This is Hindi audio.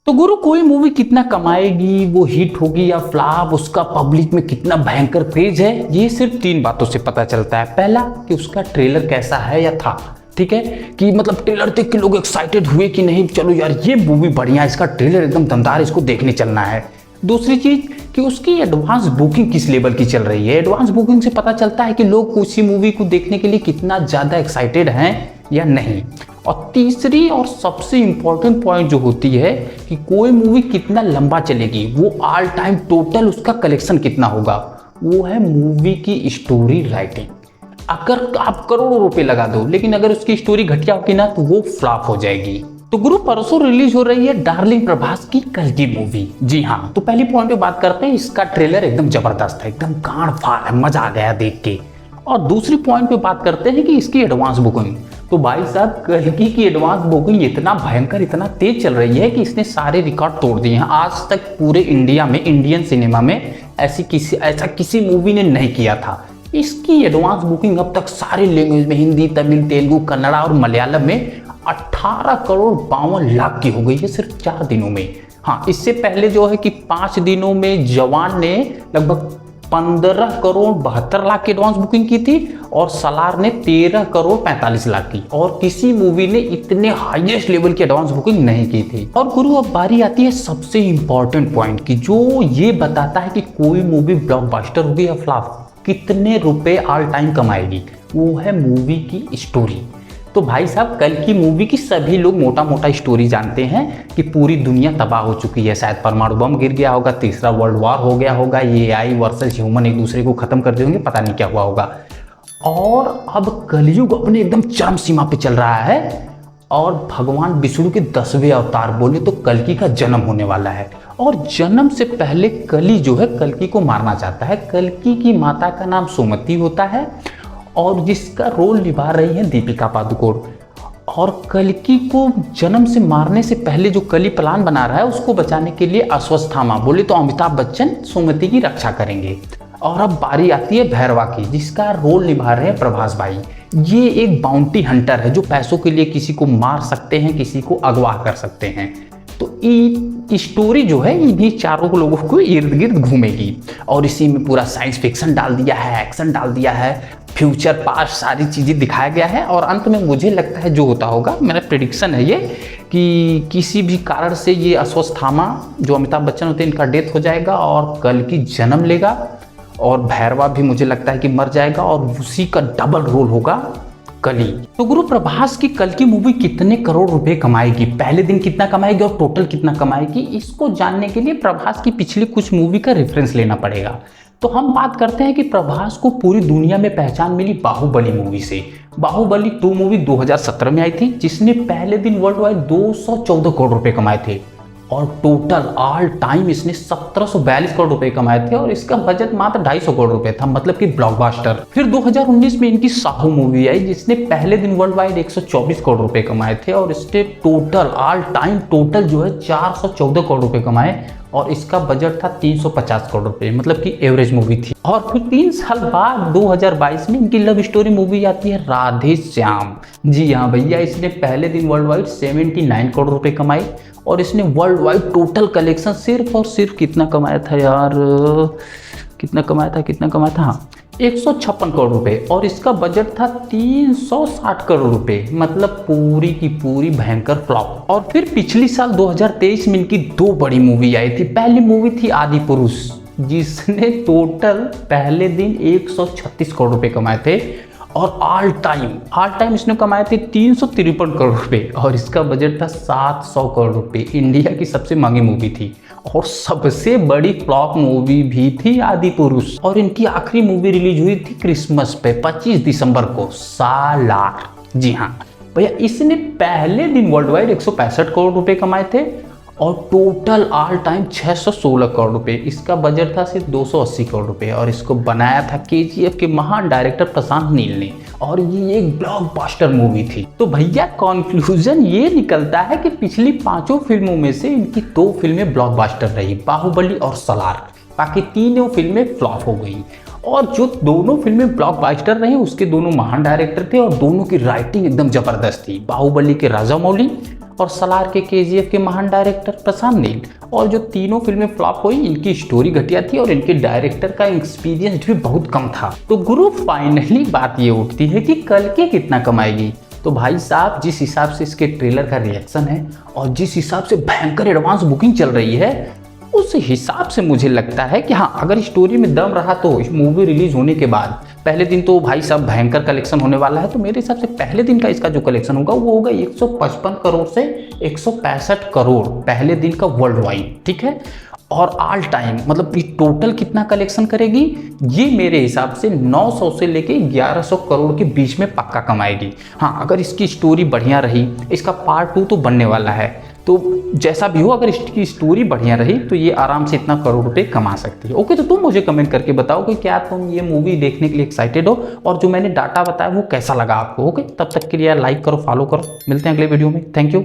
तो गुरु कोई मूवी कितना कमाएगी, वो हिट होगी या फ्लॉप, उसका पब्लिक में कितना भयंकर क्रेज है, ये सिर्फ 3 बातों से पता चलता है। पहला कि उसका ट्रेलर कैसा है या था, ठीक है, कि मतलब ट्रेलर देख के लोग एक्साइटेड हुए कि नहीं चलो यार ये मूवी बढ़िया है, इसका ट्रेलर एकदम दमदार, इसको देखने चलना है। दूसरी चीज कि उसकी एडवांस बुकिंग किस लेवल की चल रही है। एडवांस बुकिंग से पता चलता है कि लोग उसी मूवी को देखने के लिए कितना ज़्यादा एक्साइटेड हैं या नहीं। और तीसरी और सबसे इम्पॉर्टेंट पॉइंट जो होती है कि कोई मूवी कितना लंबा चलेगी, वो ऑल टाइम टोटल उसका कलेक्शन कितना होगा, वो है मूवी की स्टोरी राइटिंग। अगर आप करोड़ों रुपए लगा दो लेकिन अगर उसकी स्टोरी घटिया होगी ना तो वो फ्लॉप हो जाएगी। तो गुरु परसों रिलीज हो रही है डार्लिंग प्रभास की कल की मूवी। जी हाँ, तो पहली पॉइंट पे बात करते हैं, इसका ट्रेलर एकदम जबरदस्त है, एकदम गाड़ फाड़ है, मजा आ गया देख के। और दूसरी पॉइंट पे बात करते हैं कि इसकी एडवांस बुकिंग। तो भाई साहब कल्कि की एडवांस बुकिंग इतना भयंकर, इतना तेज चल रही है कि इसने सारे रिकॉर्ड तोड़ दिए हैं। आज तक पूरे इंडिया में, इंडियन सिनेमा में ऐसा किसी मूवी ने नहीं किया था। इसकी एडवांस बुकिंग अब तक सारे लैंग्वेज में, हिंदी, तमिल, तेलुगु, कन्नड़ा और मलयालम में 18 करोड़ 52 लाख की हो गई है सिर्फ 4 दिनों में। हाँ, इससे पहले जो है कि 5 दिनों में जवान ने लगभग 15 करोड़ 72 लाख की एडवांस बुकिंग की थी और सलार ने 13 करोड़ 45 लाख की, और किसी मूवी ने इतने हाईएस्ट लेवल की एडवांस बुकिंग नहीं की थी। और गुरु अब बारी आती है सबसे इंपॉर्टेंट पॉइंट की, जो ये बताता है कि कोई मूवी ब्लॉकबस्टर होगी या फ्लॉप, कितने रुपए ऑल टाइम कमाएगी, वो है मूवी की स्टोरी। तो भाई साहब कल की मूवी की सभी लोग मोटा मोटा स्टोरी जानते हैं कि पूरी दुनिया तबाह हो चुकी है, शायद परमाणु बम गिर गया होगा, तीसरा वर्ल्ड वॉर हो गया होगा, ये AI वर्सेस ह्यूमन एक दूसरे को खत्म कर देंगे, पता नहीं क्या हुआ होगा। और अब कलयुग अपने एकदम चरम सीमा पे चल रहा है और भगवान विष्णु के 10वें अवतार बोले तो कल्कि का जन्म होने वाला है। और जन्म से पहले कली जो है कल्कि को मारना चाहता है। कल्कि की माता का नाम सुमति होता है और जिसका रोल निभा रही है दीपिका पादुकोण। और कल्कि को जन्म से मारने से पहले जो कली प्लान बना रहा है उसको बचाने के लिए अश्वत्थामा बोले तो अमिताभ बच्चन सुमति की रक्षा करेंगे। और अब बारी आती है भैरवा की, जिसका रोल निभा रहे हैं प्रभास भाई। ये एक बाउंटी हंटर है जो पैसों के लिए किसी को मार सकते हैं, किसी को अगवा कर सकते हैं। तो स्टोरी जो है इन्हीं चारों लोगों को इर्द गिर्द घूमेगी और इसी में पूरा साइंस फिक्शन डाल दिया है, एक्शन डाल दिया है, फ्यूचर पास्ट सारी चीज़ें दिखाया गया है। और अंत में मुझे लगता है जो होता होगा, मेरा प्रेडिक्शन है ये कि किसी भी कारण से ये अश्वत्थामा जो अमिताभ बच्चन होते हैं इनका डेथ हो जाएगा और कल्कि जन्म लेगा और भैरवा भी मुझे लगता है कि मर जाएगा और उसी का डबल रोल होगा कली। तो गुरु प्रभास की कल की मूवी कितने करोड़ रुपए कमाएगी, पहले दिन कितना कमाएगी और टोटल कितना कमाएगी, इसको जानने के लिए प्रभास की पिछली कुछ मूवी का रेफरेंस लेना पड़ेगा। तो हम बात करते हैं कि प्रभास को पूरी दुनिया में पहचान मिली बाहुबली मूवी से। बाहुबली 2 मूवी 2017 में आई थी, जिसने पहले दिन वर्ल्ड वाइड 214 करोड़ रुपए कमाए थे और टोटल ऑल टाइम इसने 1742 करोड़ रुपए कमाए थे और इसका बजट मात्र 250 करोड़ रुपए था, मतलब कि ब्लॉकबस्टर। फिर 2019 में इनकी साहू मूवी आई जिसने पहले दिन वर्ल्ड वाइड 124 करोड़ रुपए कमाए थे और इसने टोटल ऑल टाइम टोटल जो है 414 करोड़ रुपए कमाए और इसका बजट था 350 करोड़ रुपए, मतलब कि एवरेज मूवी थी। और फिर 3 साल बाद 2022 में इनकी लव स्टोरी मूवी आती है राधे श्याम। जी हाँ भैया, इसने पहले दिन वर्ल्ड वाइड 79 करोड़ रुपए कमाए और इसने वर्ल्ड वाइड टोटल कलेक्शन सिर्फ और सिर्फ कितना कमाया था यार, कितना कमाया था हाँ 156 करोड़ रुपए और इसका बजट था 360 करोड़ रुपए, मतलब पूरी की पूरी भयंकर फ्लॉप। और फिर पिछली साल 2023 में इनकी 2 बड़ी मूवी आई थी। पहली मूवी थी आदि पुरुष, जिसने टोटल पहले दिन 136 करोड़ रुपए कमाए थे और ऑल टाइम इसने कमाए थे 353 करोड़ रुपए और इसका बजट था 700 करोड़ रुपए। इंडिया की सबसे महंगी मूवी थी और सबसे बड़ी फ्लॉप मूवी भी थी आदि पुरुष। और इनकी आखिरी मूवी रिलीज हुई थी क्रिसमस पे 25 दिसंबर को, सालार। जी हाँ भैया, इसने पहले दिन वर्ल्ड वाइड 165 करोड़ रुपए कमाए थे और टोटल ऑल टाइम 616 करोड़ रुपए। इसका बजट था सिर्फ 280 करोड़ रुपए और इसको बनाया था KGF के महान डायरेक्टर प्रशांत नील ने और ये एक ब्लॉकबस्टर मूवी थी। तो भैया कंक्लूजन ये निकलता है कि पिछली 5 फिल्मों में से इनकी 2 फिल्में ब्लॉकबस्टर रही, बाहुबली और सलार। बाकी 3 फिल्में फ्लॉप हो गई और जो दोनों फिल्में ब्लॉकबस्टर रही उसके दोनों महान डायरेक्टर थे और दोनों की राइटिंग एकदम जबरदस्त थी। बाहुबली के राजामौली और सलार के केजीएफ के महान डायरेक्टर प्रशांत नील। और जो तीनों फिल्में फ्लॉप हुई, इनकी स्टोरी घटिया थी और इनके डायरेक्टर का एक्सपीरियंस भी बहुत कम था। तो गुरु फाइनली बात ये उठती है कि कल्कि कितना कमाएगी। तो भाई साहब, जिस हिसाब से इसके ट्रेलर का रिएक्शन है और जिस हिसाब से भयंकर एडवांस बुकिंग चल रही है, उस हिसाब से मुझे लगता है कि हाँ, अगर स्टोरी में दम रहा तो इस मूवी रिलीज होने के बाद पहले दिन तो भाई साहब भयंकर कलेक्शन होने वाला है। तो मेरे हिसाब से पहले दिन का इसका जो कलेक्शन होगा वो होगा 155 करोड़ से 165 करोड़ पहले दिन का वर्ल्ड वाइड, ठीक है। और ऑल टाइम मतलब ये टोटल कितना कलेक्शन करेगी, ये मेरे हिसाब से 900 से लेके 1100 करोड़ के बीच में पक्का कमाएगी। हाँ, अगर इसकी स्टोरी बढ़िया रही, इसका पार्ट 2 तो बनने वाला है, तो जैसा भी हो, अगर इसकी स्टोरी बढ़िया रही तो ये आराम से इतना करोड़ रुपए कमा सकती है। ओके, तो तुम मुझे कमेंट करके बताओ कि क्या तुम ये मूवी देखने के लिए एक्साइटेड हो और जो मैंने डाटा बताया वो कैसा लगा आपको। ओके, तब तक के लिए यार लाइक करो, फॉलो करो, मिलते हैं अगले वीडियो में। Thank you.